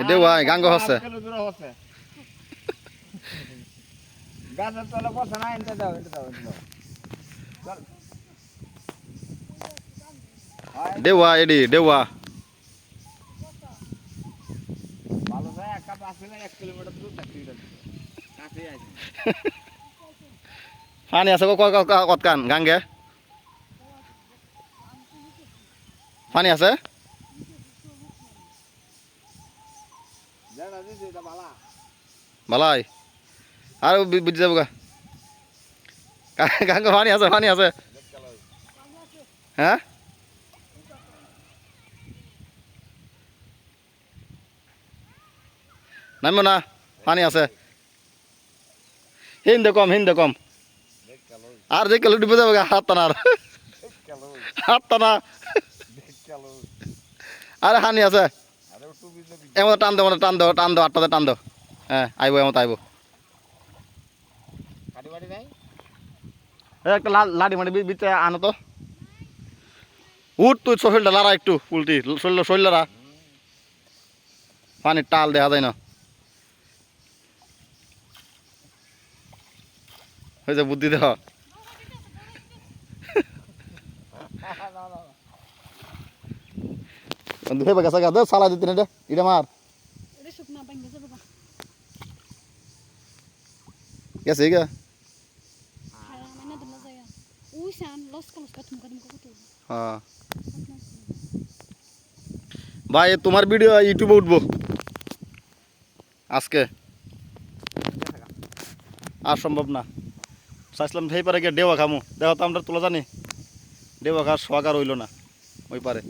দেওয়া গাঙ্গ হচ্ছে গাছের তলে বসে না এনতে দাও এনতে দাও এনতে দাও চল দেওয়া এডি দেওয়া ভালো যায় একটা পাশে 1 কিলোমিটার দূর থাকতে কাছে আছে পানি আছে কতকান গাঙ্গে পানি আছে জানা দিছে এটা বালা ভালাই আর বুঝে যাবো গাঙ্গে পানি আছে হ্যাঁ নামো না পানি আছে হিন্দে কম আর যে কেলো ডুবে যাবো হাত টানা হাত টানা আরে হানি আছে এমন টান দো আটটাতে টান দো হ্যাঁ আইবো এমন আইবো একটা লাড়ি মাটি বিচে আনো তো উঠ তুই শরীরটা লাড়া একটু উল্টি শরীর লাড়া পানির টাল দেখা যায় না হয়েছে বুদ্ধি দেহ দুহে বাগা সাগা দে সালা দিতে না এটা মার এটা শুকনা বাইঙ্গা যাবে গা গেছে গা হ্যাঁ মানে দমা যায় ওই সান লস কাটুম কত হ্যাঁ ভাই তোমার ভিডিও ইউটিউবে উঠবো আজকে আর সম্ভব না চাইছিলাম সেই পারে গিয়ে দেওয়া খামু দেখো তো আমরা তোলা জানি দেওয়া খাওয়ার শখ আর হইল না ওই পারে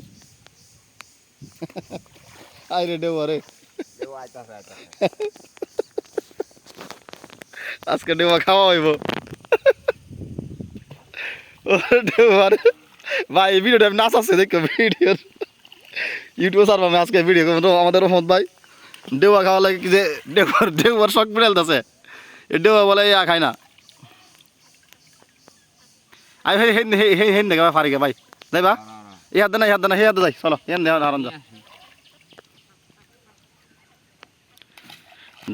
আই রে দেওয়া রে দেও আইতাছে আইতাছে আজকে দেওয়া খাওয়া হইব ও দেওয়া রে ভাই এই ভিডিওটা নাচ আছে দেখো ভিডিওর ইউটিউবে সারবো আমি আজকে ভিডিও করবো আমাদের রহমত ভাই দেওয়া খাওয়া লাগে কি যে দেওয়ার শখ বেড়ালতেছে এ দেওয়া বলে ইয়া খায় না আই হেন দেখে ফারি গে ভাই যাই বা এই হাত না হে হাত যাই চলো হেন দে হারান যা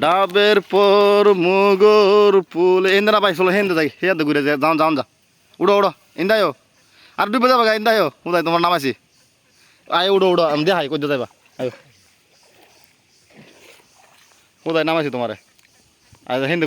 ডাবের পর মুগর ফুল এন্দা না ভাই চলো হেন যাই হে হাত ঘুরে যাও যা উড়ো ইন্দায়ো আর ডুবে যাবা গা ইন্দায়ো উদাই তোমার নাম আছি আয় উড়ো আমি দেখাই কই যাইবা আয়ো উদাই নাম আছি তোমারে আয় হিন্দু